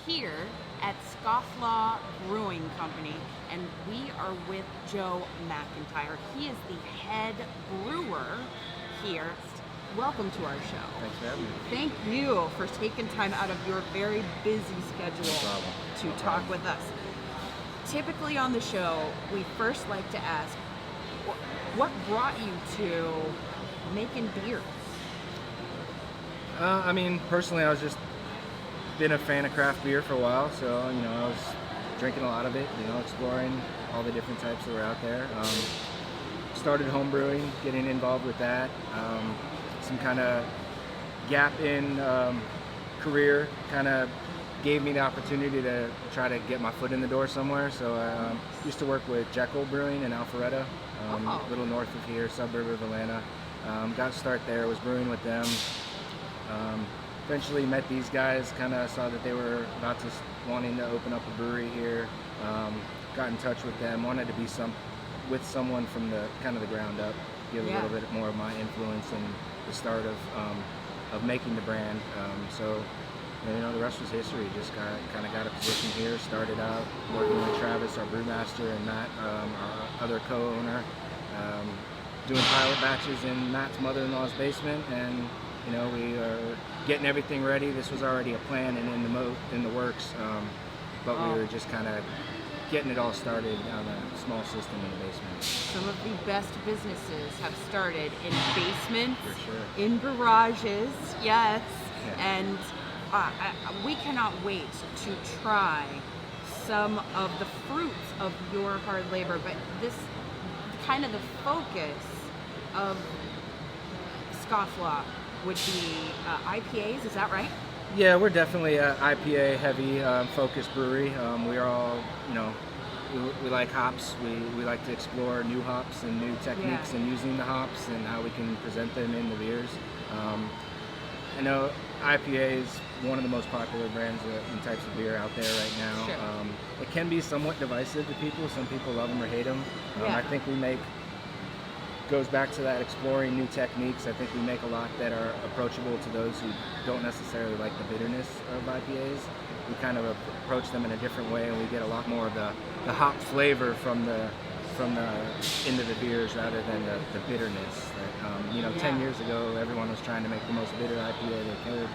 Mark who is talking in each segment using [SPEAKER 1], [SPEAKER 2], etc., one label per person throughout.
[SPEAKER 1] here at Scofflaw Brewing Company, and we are with Joe McInTyre. He is the head brewer here. Welcome to our show.
[SPEAKER 2] Thanks for having me.
[SPEAKER 1] Thank you for taking time out of your very busy schedule to talk with us. Typically on the show, we first like to ask, what brought you to making beer?
[SPEAKER 2] Personally, I was just been a fan of craft beer for a while, so I was drinking a lot of it, exploring all the different types that were out there. Started home brewing, getting involved with that. Some kind of gap in career kind of gave me the opportunity to try to get my foot in the door somewhere. So I used to work with Jekyll Brewing in Alpharetta, a little north of here, suburb of Atlanta. Got to start there, was brewing with them. Eventually met these guys, kind of saw that they were about to wanting to open up a brewery here. Got in touch with them, wanted to be with someone from the kind of the ground up, give a little bit more of my influence in the start of making the brand. So the rest was history. Just kind of got a position here, started out working with Travis, our brewmaster, and Matt, our other co-owner, doing pilot batches in Matt's mother-in-law's basement, and we are getting everything ready. This was already a plan and in the works, but we were just kind of getting it all started on a small system in the basement.
[SPEAKER 1] Some of the best businesses have started in basements,
[SPEAKER 2] For sure.
[SPEAKER 1] in garages, yes,
[SPEAKER 2] Yeah.
[SPEAKER 1] and we cannot wait to try some of the fruits of your hard labor, but this kind of the focus of Scofflaw would be IPAs, is that right?
[SPEAKER 2] Yeah, we're definitely a IPA heavy focused brewery. We are all, we like hops. We like to explore new hops and new techniques in using the hops and how we can present them in the beers. I know IPA is one of the most popular brands and types of beer out there right now.
[SPEAKER 1] Sure.
[SPEAKER 2] It can be somewhat divisive to people. Some people love them or hate them. I think goes back to that exploring new techniques. I think we make a lot that are approachable to those who don't necessarily like the bitterness of IPAs. We kind of approach them in a different way, and we get a lot more of the hop flavor from the into the beers rather than the bitterness. 10 years ago, everyone was trying to make the most bitter IPA they could.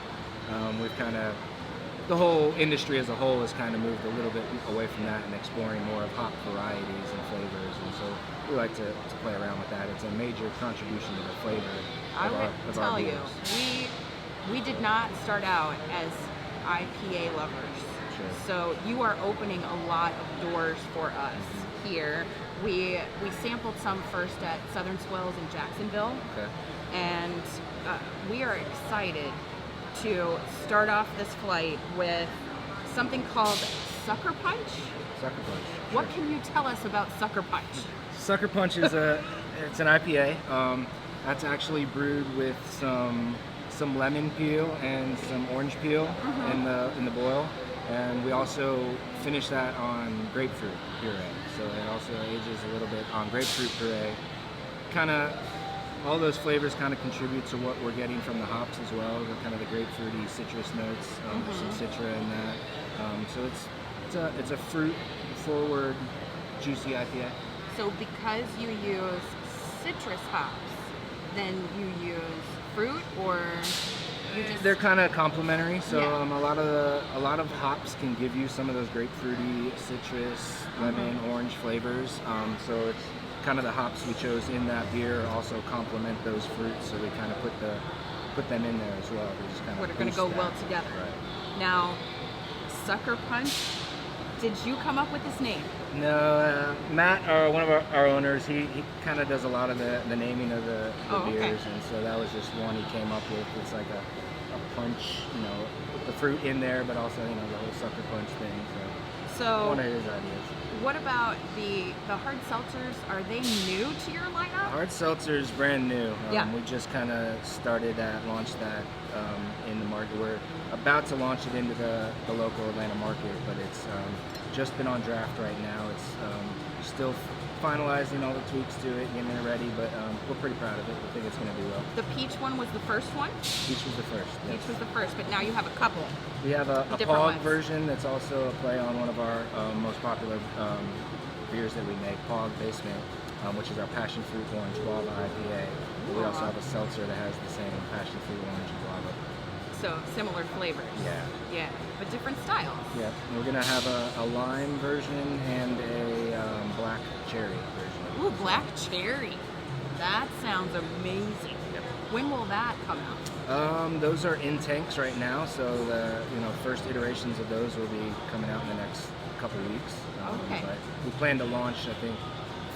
[SPEAKER 2] The whole industry as a whole has kind of moved a little bit away from that and exploring more of hop varieties and flavors, and so we like to play around with that. It's a major contribution to the flavor of our beers.
[SPEAKER 1] We did not start out as IPA lovers.
[SPEAKER 2] Sure.
[SPEAKER 1] So you are opening a lot of doors for us here. We sampled some first at Southern Swells in Jacksonville, and we are excited to start off this flight with something called Sucker Punch.
[SPEAKER 2] Sucker Punch.
[SPEAKER 1] What can you tell us about Sucker Punch?
[SPEAKER 2] Sucker Punch is it's an IPA. That's actually brewed with some lemon peel and some orange peel in the boil, and we also finish that on grapefruit puree. So it also ages a little bit on grapefruit puree. All those flavors kind of contribute to what we're getting from the hops as well. The kind of the grapefruity citrus notes, there's some citra in that. So it's a fruit forward, juicy IPA.
[SPEAKER 1] So because you use citrus hops, then you use fruit, or you just...
[SPEAKER 2] They're kind of complementary. So a lot of hops can give you some of those grapefruity, citrus, lemon, orange flavors. So it's kind of the hops we chose in that beer also complement those fruits. So we kind of put them in there as well.
[SPEAKER 1] What are going to go well together.
[SPEAKER 2] Right.
[SPEAKER 1] Now, Sucker Punch. Did you come up with this name?
[SPEAKER 2] No, Matt, one of our owners, he kind of does a lot of the naming of the beers, and so that was just one he came up with. It's like a punch, with the fruit in there, but also the whole Sucker Punch thing. So one of his ideas.
[SPEAKER 1] What about the hard seltzers? Are they new to your lineup?
[SPEAKER 2] Hard seltzer is brand new.
[SPEAKER 1] Yeah.
[SPEAKER 2] We just kind of launched that in the market. We're about to launch it into the local Atlanta market, but it's just been on draft right now. It's still finalizing all the tweaks to it, getting it ready, but we're pretty proud of it. I think it's going to do well.
[SPEAKER 1] The peach one was the first one?
[SPEAKER 2] Peach was the first. Yes.
[SPEAKER 1] Peach was the first, but now you have a couple.
[SPEAKER 2] We have a
[SPEAKER 1] different
[SPEAKER 2] POG version that's also a play on one of our most popular beers that we make, POG Basement, which is our passion fruit orange guava IPA. We also have a seltzer that has the same passion fruit orange and guava.
[SPEAKER 1] So similar flavors.
[SPEAKER 2] Yeah.
[SPEAKER 1] Yeah, but different styles.
[SPEAKER 2] Yeah. And we're gonna have a lime version and a black cherry version.
[SPEAKER 1] Ooh, black cherry. That sounds amazing.
[SPEAKER 2] Yep.
[SPEAKER 1] When will that come out?
[SPEAKER 2] Those are in tanks right now, so the first iterations of those will be coming out in the next couple weeks.
[SPEAKER 1] Okay.
[SPEAKER 2] But we plan to launch, I think,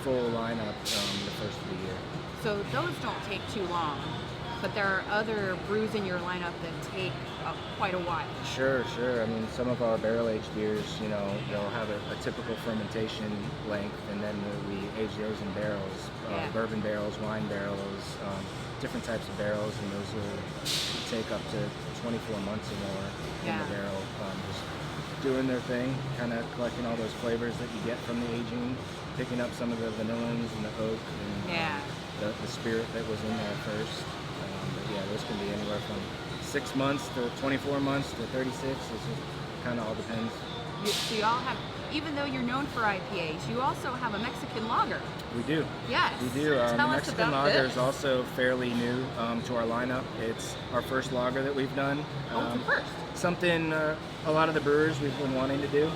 [SPEAKER 2] full lineup the first of the year.
[SPEAKER 1] So those don't take too long, but there are other brews in your lineup that take quite a while.
[SPEAKER 2] Sure. I mean, some of our barrel-aged beers, they'll have a typical fermentation length, and then we age those in barrels, bourbon barrels, wine barrels, different types of barrels, and those will take up to 24 months or more in the barrel, just doing their thing, kind of collecting all those flavors that you get from the aging, picking up some of the vanillins and the oak and the spirit that was in there first. But yeah, those can be anywhere from 6 months to 24 months to 36. It just kind of all depends.
[SPEAKER 1] So y'all have, even though you're known for IPAs, you also have a Mexican lager.
[SPEAKER 2] We do.
[SPEAKER 1] Yes.
[SPEAKER 2] We do.
[SPEAKER 1] Tell us
[SPEAKER 2] Mexican
[SPEAKER 1] about
[SPEAKER 2] lager
[SPEAKER 1] this.
[SPEAKER 2] is also fairly new to our lineup. It's our first lager that we've done.
[SPEAKER 1] It's the first.
[SPEAKER 2] Something a lot of the brewers we've been wanting to do.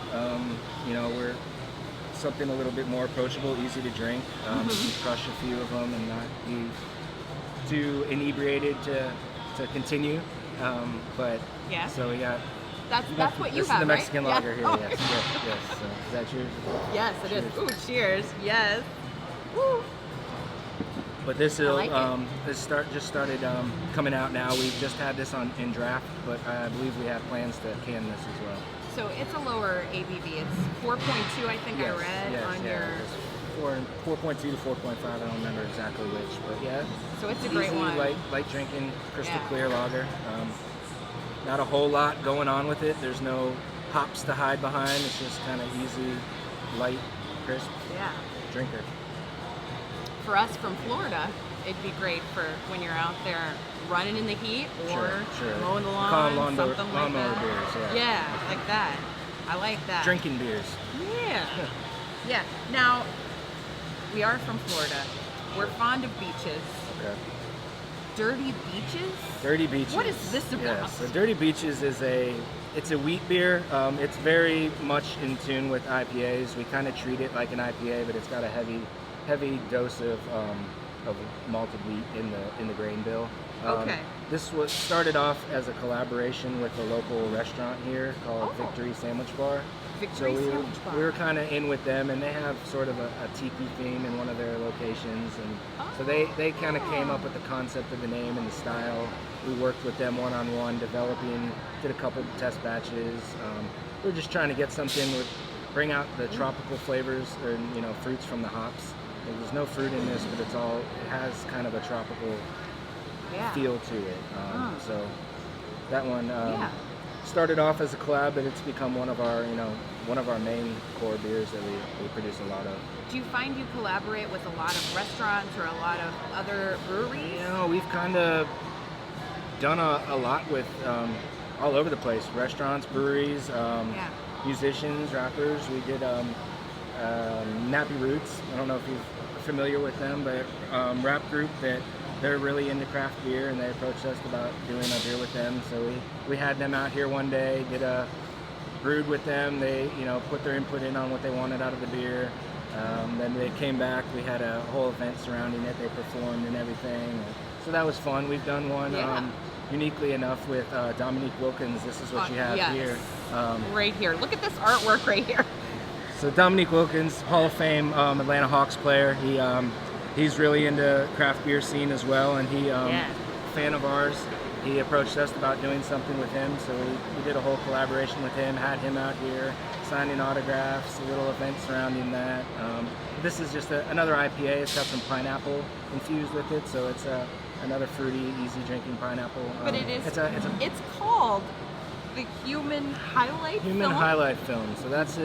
[SPEAKER 2] We're something a little bit more approachable, easy to drink. You can crush a few of them and not be too inebriated to continue. So we got.
[SPEAKER 1] That's what you
[SPEAKER 2] this
[SPEAKER 1] have,
[SPEAKER 2] is the Mexican
[SPEAKER 1] right?
[SPEAKER 2] lager here. Yes. So, is that yours?
[SPEAKER 1] Yes, it is.
[SPEAKER 2] Cheers.
[SPEAKER 1] Ooh, cheers. Yes. Woo.
[SPEAKER 2] But this
[SPEAKER 1] like
[SPEAKER 2] just started coming out now. We've just had this in draft, but I believe we have plans to can this as well.
[SPEAKER 1] So it's a lower ABV. It's 4.2, I think I read on your.
[SPEAKER 2] 4.2 to 4.5. I don't remember exactly which, but yeah.
[SPEAKER 1] So it's a
[SPEAKER 2] easy,
[SPEAKER 1] great one.
[SPEAKER 2] light drinking, crystal clear lager. Not a whole lot going on with it. There's no hops to hide behind. It's just kind of easy, light, crisp drinker.
[SPEAKER 1] For us from Florida, it'd be great for when you're out there running in the heat or mowing the lawn, something like that.
[SPEAKER 2] Beers,
[SPEAKER 1] yeah, like that. I like that.
[SPEAKER 2] Drinking beers.
[SPEAKER 1] Yeah. Yeah. Now, we are from Florida. We're fond of beaches.
[SPEAKER 2] Okay.
[SPEAKER 1] Dirty Beaches?
[SPEAKER 2] Dirty Beaches.
[SPEAKER 1] What is this about?
[SPEAKER 2] Yes, so Dirty Beaches is a wheat beer. It's very much in tune with IPAs. We kind of treat it like an IPA, but it's got a heavy dose of malted wheat in the grain bill.
[SPEAKER 1] Okay.
[SPEAKER 2] This was started off as a collaboration with a local restaurant here called Victory Sandwich Bar.
[SPEAKER 1] Victory Sandwich Bar.
[SPEAKER 2] We were kind of in with them, and they have sort of a tiki theme in one of their locations, and so they kind of came up with the concept of the name and the style. We worked with them one-on-one, did a couple test batches. We were just trying to get something bring out the tropical flavors and fruits from the hops. There's no fruit in this, but it has kind of a tropical feel to it. So that one started off as a collab, but it's become one of our main core beers that we produce a lot of.
[SPEAKER 1] Do you find you collaborate with a lot of restaurants or a lot of other breweries?
[SPEAKER 2] We've kind of done a lot with all over the place. Restaurants, breweries, musicians, rappers. We did Nappy Roots. I don't know if you're familiar with them, but rap group that they're really into craft beer, and they approached us about doing a beer with them. So we had them out here one day, brewed with them. They put their input in on what they wanted out of the beer. Then they came back. We had a whole event surrounding it. They performed and everything. So that was fun. We've done one uniquely enough with Dominique Wilkins. This is what you have here.
[SPEAKER 1] Right here. Look at this artwork right here.
[SPEAKER 2] So Dominique Wilkins, Hall of Fame Atlanta Hawks player. He's really into craft beer scene as well, and fan of ours. He approached us about doing something with him, so we did a whole collaboration with him, had him out here signing autographs, a little event surrounding that. This is just another IPA. It's got some pineapple infused with it, so it's another fruity, easy drinking pineapple.
[SPEAKER 1] But it's called the Human Highlight Film?
[SPEAKER 2] Highlight Film. So that's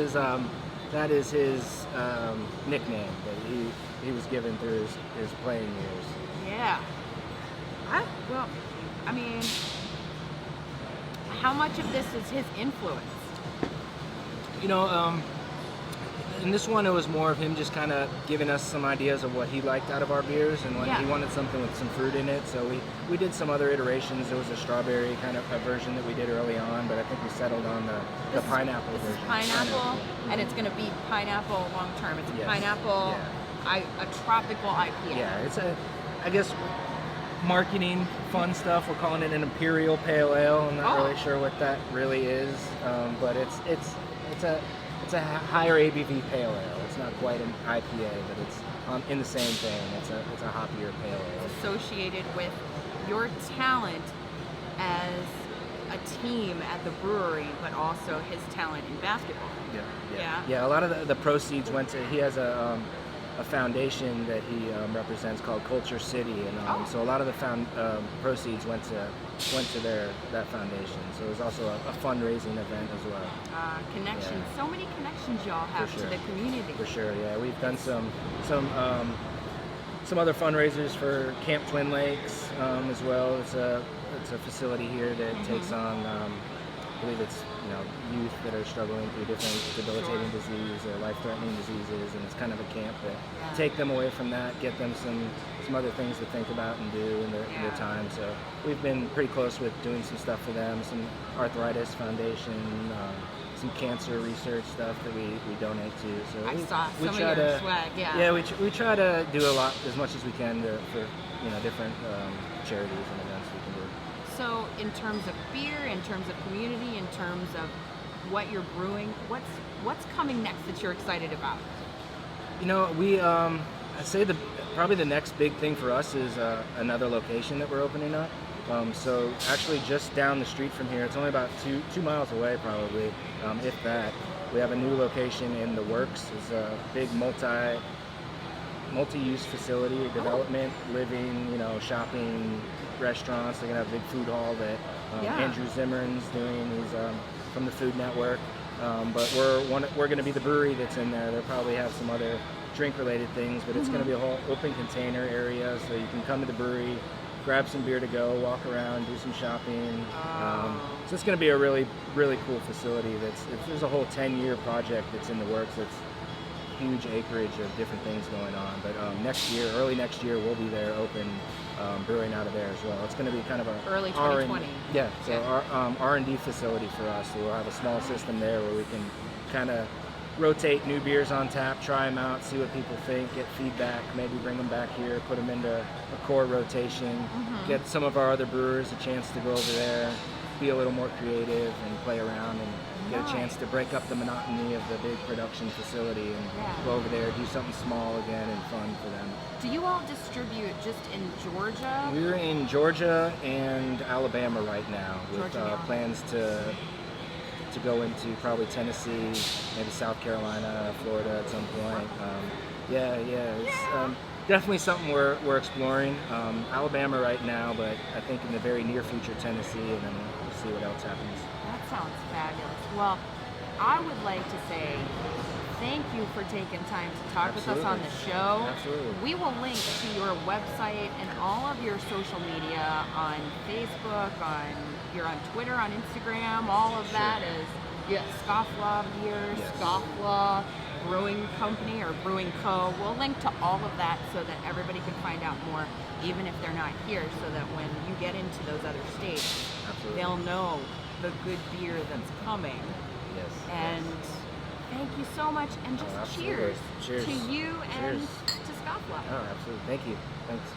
[SPEAKER 2] that is his nickname that he was given through his playing years.
[SPEAKER 1] Yeah. Well, I mean, how much of this is his influence?
[SPEAKER 2] You know, in this one, it was more of him just kind of giving us some ideas of what he liked out of our beers, and what he wanted something with some fruit in it. So we did some other iterations. There was a strawberry kind of a version that we did early on, but I think we settled on the pineapple version.
[SPEAKER 1] This is pineapple, and it's going to be pineapple long term. It's a pineapple, a tropical IPA.
[SPEAKER 2] Yeah, it's I guess, marketing fun stuff. We're calling it an imperial pale ale. I'm not really sure what that really is, but it's a higher ABV pale ale. It's not quite an IPA, but it's in the same thing. It's a hoppier pale ale.
[SPEAKER 1] Associated with your talent as a team at the brewery, but also his talent in basketball.
[SPEAKER 2] Yeah. A lot of the proceeds went to. He has a foundation that he represents called Culture City, and so a lot of the proceeds went to that foundation. So it was also a fundraising event as well.
[SPEAKER 1] Connections, so many connections y'all have to the community.
[SPEAKER 2] For sure, yeah. We've done some other fundraisers for Camp Twin Lakes as well. It's a facility here that takes on, I believe it's youth that are struggling through different debilitating disease or life-threatening diseases, and it's kind of a camp that take them away from that, get them some other things to think about and do in their time. So we've been pretty close with doing some stuff for them, some arthritis foundation, some cancer research stuff that we donate to. So
[SPEAKER 1] I saw
[SPEAKER 2] we
[SPEAKER 1] some
[SPEAKER 2] try
[SPEAKER 1] of your
[SPEAKER 2] to,
[SPEAKER 1] swag,
[SPEAKER 2] yeah, we try to do a lot, as much as we can for different charities and events we can do.
[SPEAKER 1] So in terms of beer, in terms of community, in terms of what you're brewing, what's coming next that you're excited about?
[SPEAKER 2] I'd say probably the next big thing for us is another location that we're opening up. So actually just down the street from here, it's only about 2 miles away probably, if that. We have a new location in the works. It's a big multi-use facility, development, living, shopping, restaurants. They're gonna have a big food hall that Andrew Zimmern's doing. He's from the Food Network. But we're gonna be the brewery that's in there. They'll probably have some other drink-related things, but it's gonna be a whole open container area, so you can come to the brewery, grab some beer to go, walk around, do some shopping. So it's going to be a really, really cool facility. There's a whole 10-year project that's in the works. It's huge acreage of different things going on. But early next year, we'll be there open, brewing out of there as well. It's going to be kind of a
[SPEAKER 1] early 2020.
[SPEAKER 2] Our R&D facility for us. So we'll have a small system there where we can kind of rotate new beers on tap, try them out, see what people think, get feedback, maybe bring them back here, put them into a core rotation, get some of our other brewers a chance to go over there, be a little more creative and play around and get a chance to break up the monotony of the big production facility and go over there, do something small again and fun for them.
[SPEAKER 1] Do you all distribute just in Georgia?
[SPEAKER 2] We're in Georgia and Alabama right now with plans to go into probably Tennessee, maybe South Carolina, Florida at some point. It's definitely something we're exploring. Alabama right now, but I think in the very near future Tennessee, and then we'll see what else happens.
[SPEAKER 1] That sounds fabulous. Well, I would like to say thank you for taking time to talk with us on the show.
[SPEAKER 2] Absolutely.
[SPEAKER 1] We will link to your website and all of your social media on Facebook, you're on Twitter, on Instagram, all of that is Scofflaw Beer, Scofflaw Brewing Company or Brewing Co. We'll link to all of that so that everybody can find out more, even if they're not here, so that when you get into those other states, they'll know the good beer that's coming.
[SPEAKER 2] Yes.
[SPEAKER 1] And thank you so much, and just cheers to you and to Scofflaw.
[SPEAKER 2] Oh, absolutely. Thank you. Thanks.